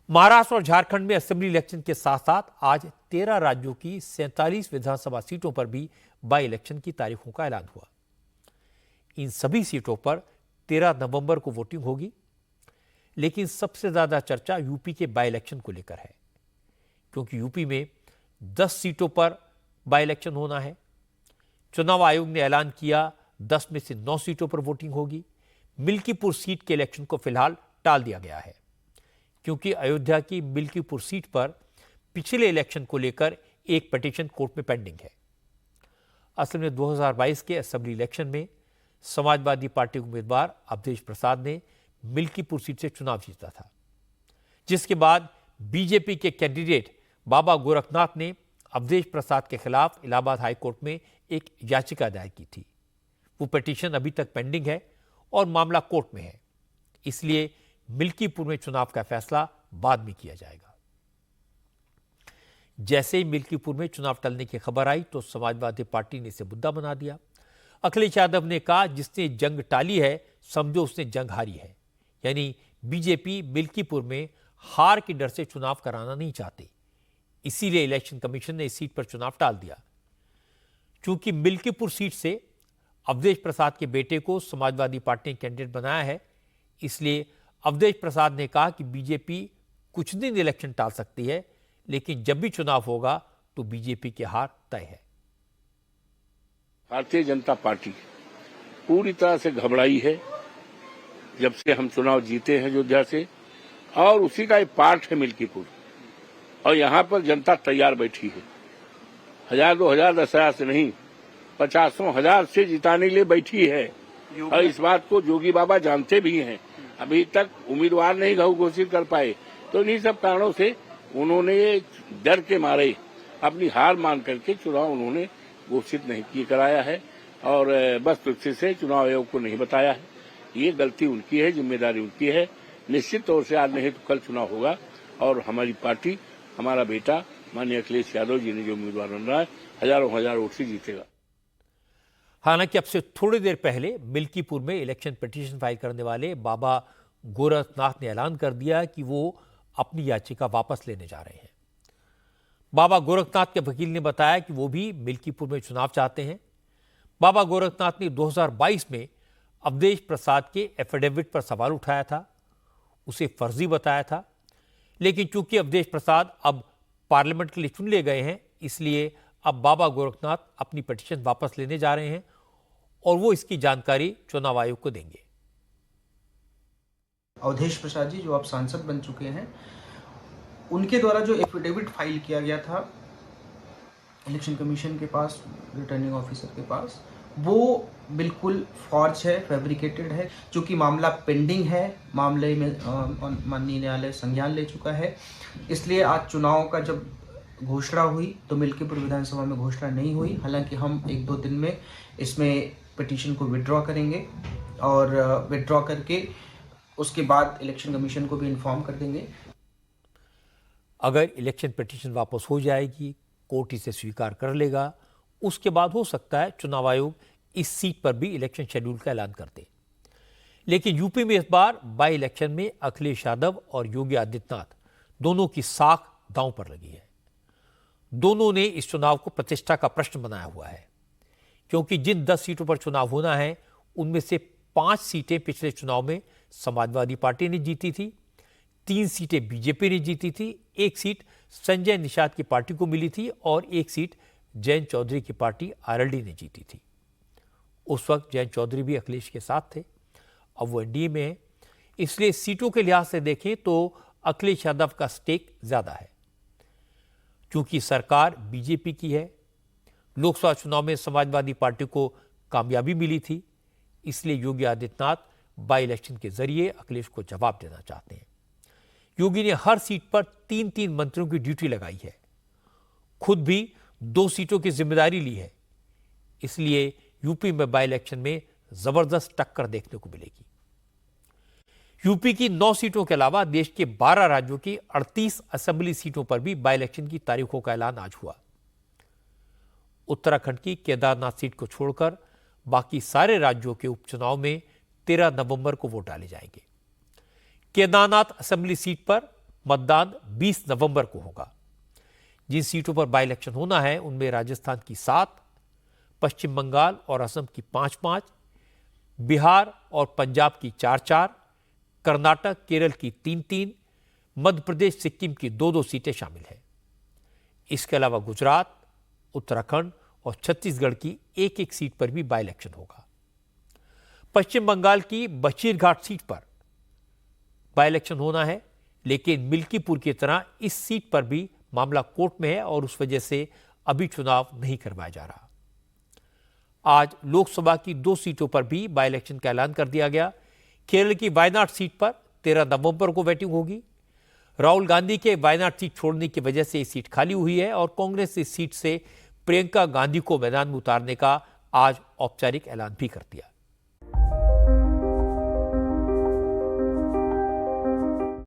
महाराष्ट्र और झारखंड में assembly election के साथ साथ आज 13 राज्यों की 47 विधानसभा सीटों पर भी बाई इलेक्शन की तारीखों का ऐलान हुआ। इन सभी सीटों पर 13 नवंबर को वोटिंग होगी, लेकिन सबसे ज्यादा चर्चा यूपी के बाई इलेक्शन को लेकर है, क्योंकि यूपी में 10 सीटों पर बाई इलेक्शन होना है। चुनाव आयोग ने ऐलान किया 10 में से 9 सीटों पर वोटिंग होगी। मिल्कीपुर सीट के इलेक्शन को फिलहाल टाल दिया गया है, क्योंकि अयोध्या की मिल्कीपुर सीट पर पिछले इलेक्शन को लेकर एक पिटीशन कोर्ट में पेंडिंग है। असल में 2022 के असेंबली इलेक्शन में समाजवादी पार्टी उम्मीदवार अवधेश प्रसाद ने मिल्कीपुर सीट से चुनाव जीता था, जिसके बाद बीजेपी के कैंडिडेट बाबा गोरखनाथ ने अवधेश प्रसाद के खिलाफ इलाहाबाद हाईकोर्ट में एक याचिका दायर की थी। वो पिटीशन अभी तक पेंडिंग है और मामला कोर्ट में है, इसलिए मिल्कीपुर में चुनाव का फैसला बाद में किया जाएगा। जैसे ही मिल्कीपुर में चुनाव टलने की खबर आई तो समाजवादी पार्टी ने इसे मुद्दा बना दिया। अखिलेश यादव ने कहा, जिसने जंग टाली है समझो उसने जंग हारी है। यानी बीजेपी मिल्कीपुर में हार के डर से चुनाव कराना नहीं चाहती, इसीलिए इलेक्शन कमीशन ने इस सीट पर चुनाव टाल दिया। चूंकि मिल्कीपुर सीट से अवधेश प्रसाद के बेटे को समाजवादी पार्टी ने कैंडिडेट बनाया है, इसलिए अवधेश प्रसाद ने कहा कि बीजेपी कुछ दिन इलेक्शन टाल सकती है, लेकिन जब भी चुनाव होगा तो बीजेपी की हार तय है। भारतीय जनता पार्टी पूरी तरह से घबराई है जब से हम चुनाव जीते हैं अयोध्या से, और उसी का एक पार्ट है मिल्कीपुर। और यहाँ पर जनता तैयार बैठी है, 1000, 2000, 10,000 से नहीं, 50,000 से जिताने के लिए बैठी है। और इस बात को जोगी बाबा जानते भी हैं, अभी तक उम्मीदवार नहीं घोषित कर पाए, तो इन्हीं सब कारणों से उन्होंने डर के मारे अपनी हार मान करके चुनाव उन्होंने घोषित नहीं कराया है, और बस तुझसे से चुनाव आयोग को नहीं बताया है। ये गलती उनकी है, जिम्मेदारी उनकी है। निश्चित तौर से आज नहीं तो कल चुनाव होगा, और हमारी पार्टी, हमारा बेटा माननीय अखिलेश यादव जी ने जो उम्मीदवार बन रहा है, हजार वोट से जीतेगा। हालांकि अब से थोड़ी देर पहले मिल्कीपुर में इलेक्शन पिटीशन फाइल करने वाले बाबा गोरखनाथ ने ऐलान कर दिया कि वो अपनी याचिका वापस लेने जा रहे हैं। बाबा गोरखनाथ के वकील ने बताया कि वो भी मिल्कीपुर में चुनाव चाहते हैं। बाबा गोरखनाथ ने 2022 में अवधेश प्रसाद के एफिडेविट पर सवाल उठाया था, उसे फर्जी बताया था, लेकिन चूंकि अवधेश प्रसाद अब पार्लियामेंट के लिए चुन लिए गए हैं, इसलिए अब बाबा गोरखनाथ अपनी पिटीशन वापस लेने जा रहे हैं और वो इसकी जानकारी चुनाव आयोग को देंगे। अवधेश प्रसाद जी जो अब सांसद बन चुके हैं, उनके द्वारा जो एफिडेविट फाइल किया गया था इलेक्शन कमीशन के पास, रिटर्निंग ऑफिसर के पास, वो बिल्कुल फॉर्ज है, फैब्रिकेटेड है। चूंकि मामला पेंडिंग है, मामले में माननीय न्यायालय संज्ञान ले चुका है, इसलिए आज चुनाव का जब घोषणा हुई तो मिल्कीपुर विधानसभा में घोषणा नहीं हुई। हालांकि हम 1-2 दिन में इसमें पिटीशन को विड्रॉ करेंगे, और विड्रॉ करके उसके बाद इलेक्शन कमीशन को भी इन्फॉर्म कर देंगे। अगर इलेक्शन पिटीशन वापस हो जाएगी, कोर्ट इसे स्वीकार कर लेगा, उसके बाद हो सकता है चुनाव आयोग इस सीट पर भी इलेक्शन शेड्यूल का ऐलान कर दे। लेकिन यूपी में इस बार बाई इलेक्शन में अखिलेश यादव और योगी आदित्यनाथ दोनों की साख दांव पर लगी है। दोनों ने इस चुनाव को प्रतिष्ठा का प्रश्न बनाया हुआ है, क्योंकि जिन 10 सीटों पर चुनाव होना है उनमें से 5 सीटें पिछले चुनाव में समाजवादी पार्टी ने जीती थी, 3 सीटें बीजेपी ने जीती थी, 1 सीट संजय निषाद की पार्टी को मिली थी और 1 सीट जयंत चौधरी की पार्टी आरएलडी ने जीती थी। उस वक्त जयंत चौधरी भी अखिलेश के साथ थे, अब वो एनडीए में है, इसलिए सीटों के लिहाज से देखें तो अखिलेश यादव का स्टेक ज्यादा है। क्योंकि सरकार बीजेपी की है, लोकसभा चुनाव में समाजवादी पार्टी को कामयाबी मिली थी, इसलिए योगी आदित्यनाथ बाई इलेक्शन के जरिए अखिलेश को जवाब देना चाहते हैं। योगी ने हर सीट पर 3-3 मंत्रियों की ड्यूटी लगाई है, खुद भी 2 सीटों की जिम्मेदारी ली है, इसलिए यूपी में बाई इलेक्शन में जबरदस्त टक्कर देखने को मिलेगी। यूपी की 9 सीटों के अलावा देश के 12 राज्यों की 38 असेंबली सीटों पर भी बाई इलेक्शन की तारीखों का ऐलान आज हुआ। उत्तराखंड की केदारनाथ सीट को छोड़कर बाकी सारे राज्यों के उपचुनाव में 13 नवंबर को वोट डाले जाएंगे। केदारनाथ असेंबली सीट पर मतदान 20 नवंबर को होगा। जिन सीटों पर बाई इलेक्शन होना है उनमें राजस्थान की 7, पश्चिम बंगाल और असम की 5-5, बिहार और पंजाब की 4-4, कर्नाटक केरल की 3-3, मध्य प्रदेश सिक्किम की 2-2 सीटें शामिल हैं। इसके अलावा गुजरात, उत्तराखंड और छत्तीसगढ़ की 1-1 सीट पर भी बाई इलेक्शन होगा। पश्चिम बंगाल की बशीरघाट सीट पर बाई इलेक्शन होना है, लेकिन मिल्कीपुर की तरह इस सीट पर भी मामला कोर्ट में है और उस वजह से अभी चुनाव नहीं करवाया जा रहा। आज लोकसभा की 2 सीटों पर भी बाई इलेक्शन का ऐलान कर दिया गया। केरल की वायनाड सीट पर 13 नवंबर को वोटिंग होगी। राहुल गांधी के वायनाड सीट छोड़ने की वजह से ये सीट खाली हुई है और कांग्रेस इस सीट से प्रियंका गांधी को मैदान में उतारने का आज औपचारिक ऐलान भी कर दिया।